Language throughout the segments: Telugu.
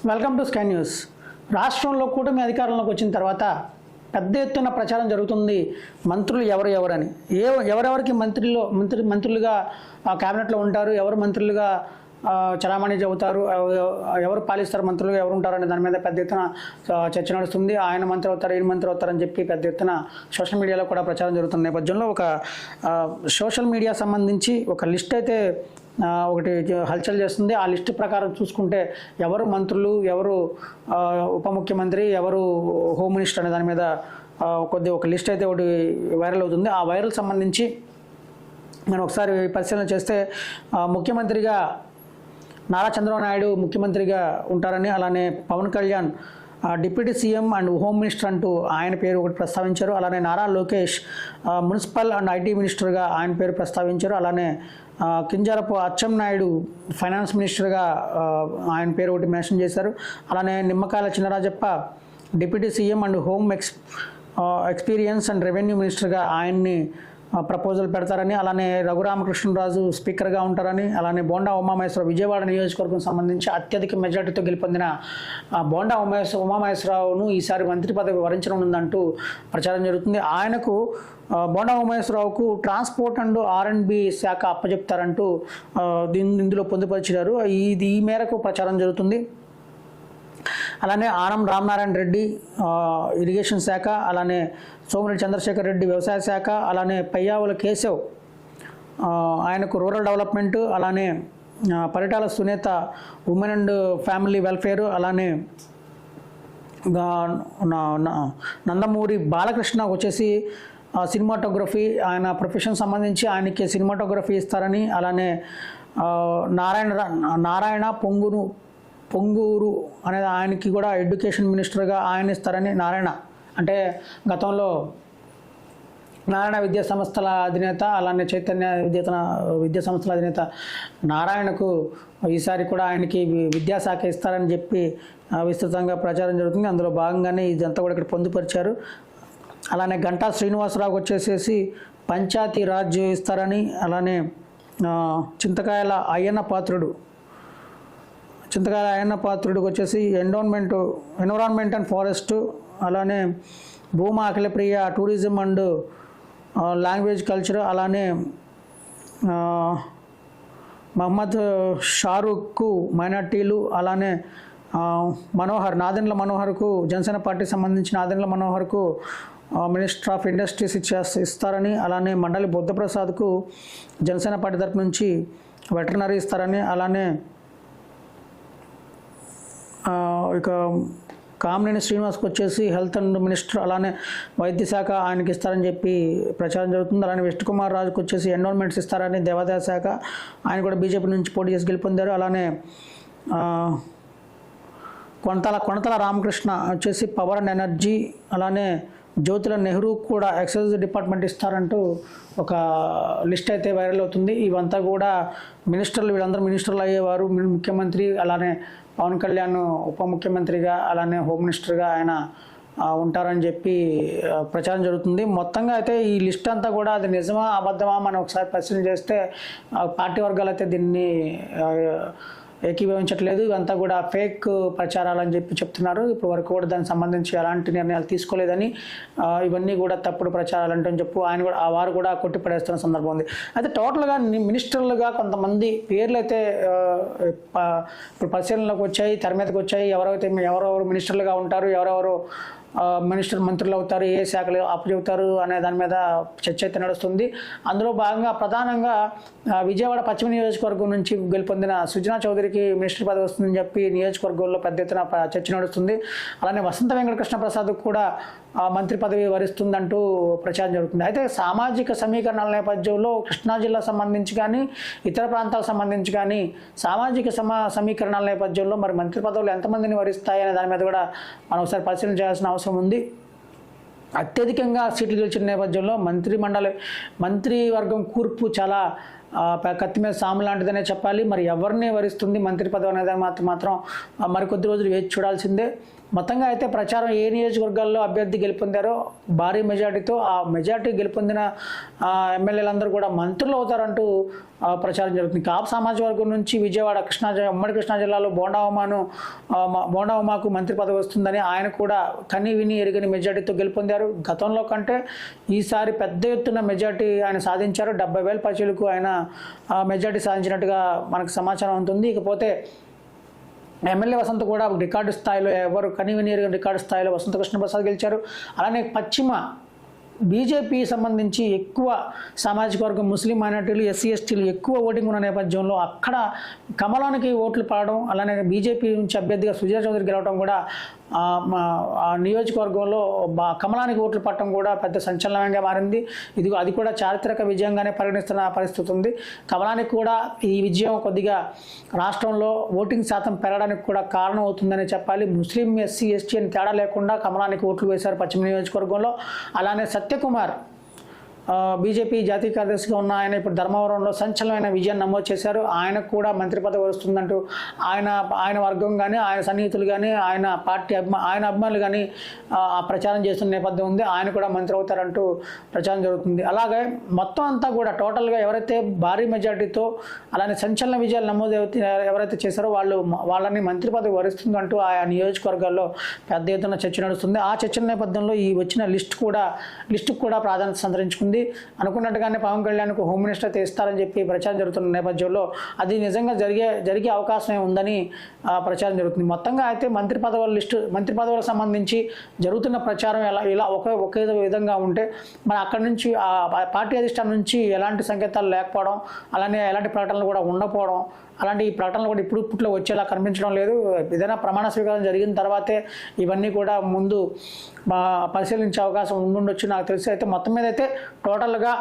Welcome to sky news. రాష్ట్రంలో కూటమి అధికారంలోకి వచ్చిన తర్వాత పెద్ద ఎత్తున ప్రచారం జరుగుతుంది. మంత్రులు ఎవరని, ఎవరెవరికి మంత్రులుగా క్యాబినెట్లో ఉంటారు, ఎవరు మంత్రులుగా చలామణి చెబుతారు, ఎవరు పాలిస్తారు, మంత్రులుగా ఎవరు ఉంటారు అనే దాని మీద పెద్ద ఎత్తున చర్చ నడుస్తుంది. ఆయన మంత్రి అవుతారు, ఈయన మంత్రి అవుతారని చెప్పి పెద్ద ఎత్తున సోషల్ మీడియాలో కూడా ప్రచారం జరుగుతున్న నేపథ్యంలో ఒక సోషల్ మీడియా సంబంధించి ఒక లిస్ట్ అయితే ఒకటి హల్చల్ చేస్తుంది. ఆ లిస్ట్ ప్రకారం చూసుకుంటే ఎవరు మంత్రులు, ఎవరు ఉప ముఖ్యమంత్రి, ఎవరు హోమ్ మినిస్టర్ అనే దాని మీద ఒక లిస్ట్ అయితే ఒకటి వైరల్ అవుతుంది. ఆ వైరల్ సంబంధించి మనం ఒకసారి పరిశీలన చేస్తే ముఖ్యమంత్రిగా నారా చంద్రబాబు నాయుడు ముఖ్యమంత్రిగా ఉంటారని, అలానే Pawan Kalyan deputy CM and home minister అంటూ ఆయన పేరు ఒకటి ప్రస్తావించారు. అలానే Nara Lokesh municipal and IT మినిస్టర్గా ఆయన పేరు ప్రస్తావించారు. అలానే కింజరపు అచ్చెన్నాయుడు ఫైనాన్స్ మినిస్టర్గా ఆయన పేరు ఒకటి మెన్షన్ చేశారు. అలానే Nimmakayala Chinarajappa deputy CM and home experience and revenue మినిస్టర్గా ఆయన్ని ప్రపోజల్ పెడతారని, అలానే రఘురామకృష్ణరాజు స్పీకర్గా ఉంటారని, అలానే బోండా ఉమామహేశ్వరరావు విజయవాడ నియోజకవర్గం సంబంధించి అత్యధిక మెజార్టీతో గెలుపొందిన బోండా ఉమామహేశ్వరరావును ఈసారి మంత్రి పదవి వరించనుందంటూ ప్రచారం జరుగుతుంది. ఆయనకు బోండా ఉమామహేశ్వరరావుకు ట్రాన్స్పోర్ట్ అండ్ R&B శాఖ అప్పచెప్తారంటూ ఇందులో పొందుపరిచారు. ఈ మేరకు ప్రచారం జరుగుతుంది. అలానే ఆనం రామనారాయణ రెడ్డి ఇరిగేషన్ శాఖ, అలానే సోమిరెడ్డి చంద్రశేఖర్ రెడ్డి వ్యవసాయ శాఖ, అలానే పయ్యావుల కేశవ్ ఆయనకు రూరల్ డెవలప్మెంట్, అలానే Paritala Sunitha women and family welfare, అలానే నందమూరి బాలకృష్ణ వచ్చేసి సినిమాటోగ్రఫీ, ఆయన ప్రొఫెషన్ సంబంధించి ఆయనకి సినిమాటోగ్రఫీ ఇస్తారని, అలానే నారాయణ పొంగూరు అనేది ఆయనకి కూడా ఎడ్యుకేషన్ మినిస్టర్గా ఆయన ఇస్తారని. నారాయణ అంటే గతంలో నారాయణ విద్యా సంస్థల అధినేత, అలానే చైతన్య విద్యా సంస్థల అధినేత నారాయణకు ఈసారి కూడా ఆయనకి విద్యాశాఖ ఇస్తారని చెప్పి విస్తృతంగా ప్రచారం జరుగుతుంది. అందులో భాగంగానే ఇదంతా కూడా ఇక్కడ పొందుపరిచారు. అలానే గంటా శ్రీనివాసరావుకి వచ్చేసేసి పంచాయతీ రాజ్ ఇస్తారని, అలానే చింతకాయల అయ్యన్న పాత్రుడికి వచ్చేసి ఎన్విరాన్మెంట్ అండ్ ఫారెస్ట్, అలానే Bhuma Akhilapriya tourism and language culture, అలానే మహమ్మద్ షారూఖ్కు మైనార్టీలు, అలానే నాదెండ్ల మనోహర్కు జనసేన పార్టీ సంబంధించిన నాదెండ్ల మనోహర్కు మినిస్టర్ ఆఫ్ ఇండస్ట్రీస్ ఇస్తారని, అలానే మండలి బుద్ధప్రసాద్కు జనసేన పార్టీ తరపు నుంచి వెటర్నరీ ఇస్తారని, అలానే ఇక కామినేని శ్రీనివాస్కి వచ్చేసి హెల్త్ అండ్ మినిస్టర్, అలానే వైద్య శాఖ ఆయనకి ఇస్తారని చెప్పి ప్రచారం జరుగుతుంది. అలానే వెస్ట్ కుమార్ రాజుకి వచ్చేసి ఎన్విరాన్మెంట్స్ ఇస్తారని, దేవాదాయ శాఖ ఆయన కూడా బీజేపీ నుంచి పోటీ చేసి గెలుపొందారు. అలానే కొనతల రామకృష్ణ వచ్చేసి పవర్ అండ్ ఎనర్జీ, అలానే జ్యోతిల నెహ్రూ కూడా ఎక్సైజ్ డిపార్ట్మెంట్ ఇస్తారంటూ ఒక లిస్ట్ అయితే వైరల్ అవుతుంది. ఇవంతా కూడా వీళ్ళందరూ మినిస్టర్లు అయ్యేవారు. ముఖ్యమంత్రి, అలానే పవన్ కళ్యాణ్ ఉప ముఖ్యమంత్రిగా, అలానే హోమ్ మినిస్టర్గా ఆయన ఉంటారని చెప్పి ప్రచారం జరుగుతుంది. మొత్తంగా అయితే ఈ లిస్ట్ అంతా కూడా అది నిజమా అబద్ధమా మనం ఒకసారి పరిశీలన చేస్తే పార్టీ వర్గాలు అయితే దీన్ని ఏకీభవించట్లేదు. ఇవంతా కూడా ఫేక్ ప్రచారాలు అని చెప్పి చెప్తున్నారు. ఇప్పుడు వరకు కూడా దానికి సంబంధించి ఎలాంటి నిర్ణయాలు తీసుకోలేదని, ఇవన్నీ కూడా తప్పుడు ప్రచారాలు అంటూ చెప్పు వారు కూడా కొట్టిపడేస్తున్న సందర్భం ఉంది. అయితే టోటల్గా మినిస్టర్లుగా కొంతమంది పేర్లు అయితే ఇప్పుడు పరిశీలనలోకి వచ్చాయి, తెర మీదకి వచ్చాయి. ఎవరెవరు మినిస్టర్లుగా ఉంటారు, ఎవరెవరు మంత్రులు అవుతారు, ఏ శాఖలు అప్పచెబుతారు అనే దాని మీద చర్చ అయితే నడుస్తుంది. అందులో భాగంగా ప్రధానంగా విజయవాడ పశ్చిమ నియోజకవర్గం నుంచి గెలుపొందిన సుజనా చౌదరికి మినిస్టర్ పదవి వస్తుందని చెప్పి నియోజకవర్గంలో పెద్ద ఎత్తున చర్చ నడుస్తుంది. అలానే వసంత వెంకటకృష్ణ ప్రసాద్ కూడా మంత్రి పదవి వరిస్తుందంటూ ప్రచారం జరుగుతుంది. అయితే సామాజిక సమీకరణాల నేపథ్యంలో కృష్ణా జిల్లా సంబంధించి కానీ, ఇతర ప్రాంతాలకు సంబంధించి కానీ సామాజిక సమీకరణాల నేపథ్యంలో మరి మంత్రి పదవులు ఎంతమందిని వరిస్తాయి అనే దాని మీద కూడా మనం ఒకసారి పరిశీలన చేయాల్సిన అవసరం ఉంది. అత్యధికంగా సీట్లు గెలిచిన నేపథ్యంలో మంత్రివర్గం కూర్పు చాలా కత్తి మీద సాము లాంటిదనే చెప్పాలి. మరి ఎవరిని వరిస్తుంది మంత్రి పదవి అనేది మాత్రం మరికొద్ది రోజులు వేచి చూడాల్సిందే. మొత్తంగా అయితే ప్రచారం ఏ నియోజకవర్గాల్లో అభ్యర్థి గెలుపొందారో భారీ మెజార్టీతో ఆ మెజార్టీ గెలుపొందిన ఎమ్మెల్యేలందరూ కూడా మంత్రులు అవుతారంటూ ప్రచారం జరుగుతుంది. కాపు సామాజిక వర్గం నుంచి విజయవాడ ఉమ్మడి కృష్ణా జిల్లాలో బోండా ఉమాకు మంత్రి పదవి వస్తుందని ఆయన కూడా కని విని ఎరుగని మెజార్టీతో గెలుపొందారు. గతంలో కంటే ఈసారి పెద్ద ఎత్తున మెజార్టీ ఆయన సాధించారు. 70,000 పైచీలకు ఆయన మెజార్టీ సాధించినట్టుగా మనకు సమాచారం ఉంటుంది. ఇకపోతే ఎమ్మెల్యే వసంత కూడా రికార్డు స్థాయిలో ఎవరు కనివిని ఎరుగని రికార్డు స్థాయిలో వసంత కృష్ణప్రసాద్ గెలిచారు. అలానే పశ్చిమ బీజేపీ సంబంధించి ఎక్కువ సామాజిక వర్గం ముస్లిం మైనార్టీలు ఎస్సీ ఎస్టీలు ఎక్కువ ఓటింగ్ ఉన్న నేపథ్యంలో అక్కడ కమలానికి ఓట్లు పడడం, అలానే బీజేపీ నుంచి అభ్యర్థిగా సుజనా చౌదరి గెలవడం కూడా ఆ నియోజకవర్గంలో కమలానికి ఓట్లు పట్టడం కూడా పెద్ద సంచలనంగా మారింది. అది కూడా చారిత్రక విజయంగానే పరిగణిస్తున్న పరిస్థితి ఉంది. కమలానికి కూడా ఈ విజయం కొద్దిగా రాష్ట్రంలో ఓటింగ్ శాతం పెరగడానికి కూడా కారణం అవుతుందని చెప్పాలి. ముస్లిం ఎస్సీ ఎస్టీ అని తేడా లేకుండా కమలానికి ఓట్లు వేశారు పశ్చిమ నియోజకవర్గంలో. అలానే సత్యకుమార్ బీజేపీ జాతీయ కార్యదర్శిగా ఉన్న ఆయన ఇప్పుడు ధర్మవరంలో సంచలనమైన విజయాన్ని నమోదు చేశారు. ఆయనకు కూడా మంత్రి పదవి వస్తుందంటూ ఆయన వర్గం కానీ ఆయన సన్నిహితులు కానీ ఆయన పార్టీ ఆయన అభిమానులు కానీ ఆ ప్రచారం చేస్తున్న నేపథ్యం ఉంది. ఆయన కూడా మంత్రి అవుతారంటూ ప్రచారం జరుగుతుంది. అలాగే మొత్తం అంతా కూడా టోటల్గా ఎవరైతే భారీ మెజార్టీతో అలానే సంచలన విజయాలు నమోదు ఎవరైతే చేశారో వాళ్ళని మంత్రి పదవి వరిస్తుందంటూ ఆయా నియోజకవర్గాల్లో పెద్ద ఎత్తున చర్చ నడుస్తుంది. ఆ చర్చల నేపథ్యంలో ఈ వచ్చిన లిస్టుకు కూడా ప్రాధాన్యత సంతరించుకుంది. అనుకున్నట్టుగానే పవన్ కళ్యాణ్కు హోమ్ మినిస్టర్ ఇస్తారని చెప్పి ప్రచారం జరుగుతున్న నేపథ్యంలో అది నిజంగా జరిగే అవకాశమే ఉందని ప్రచారం జరుగుతుంది. మొత్తంగా అయితే మంత్రి పదవులకు సంబంధించి జరుగుతున్న ప్రచారం ఇలా ఒకే విధంగా ఉంటే మరి అక్కడి నుంచి పార్టీ అధిష్టానం నుంచి ఎలాంటి సంకేతాలు లేకపోవడం, అలానే ఎలాంటి ప్రకటనలు కూడా ఉండకపోవడం, అలాంటి ఈ ప్రకటనలు కూడా ఇప్పుట్లో వచ్చేలా కనిపించడం లేదు. ఏదైనా ప్రమాణ స్వీకారం జరిగిన తర్వాతే ఇవన్నీ కూడా ముందు పరిశీలించే అవకాశం ఉండుండొచ్చు నాకు తెలిసి. అయితే మొత్తం మీద అయితే టోటల్గా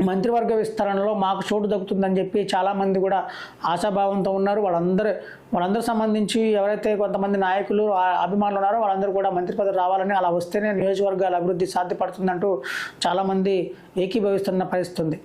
మంత్రివర్గ విస్తరణలో మాకు చోటు దక్కుతుందని చెప్పి చాలామంది కూడా ఆశాభావంతో ఉన్నారు. వాళ్ళందరూ సంబంధించి ఎవరైతే కొంతమంది నాయకులు అభిమానులు ఉన్నారో వాళ్ళందరూ కూడా మంత్రి పదవి రావాలని, అలా వస్తేనే నియోజకవర్గాల అభివృద్ధి సాధ్యపడుతుందంటూ చాలామంది ఏకీభవిస్తున్న పరిస్థితి ఉంది.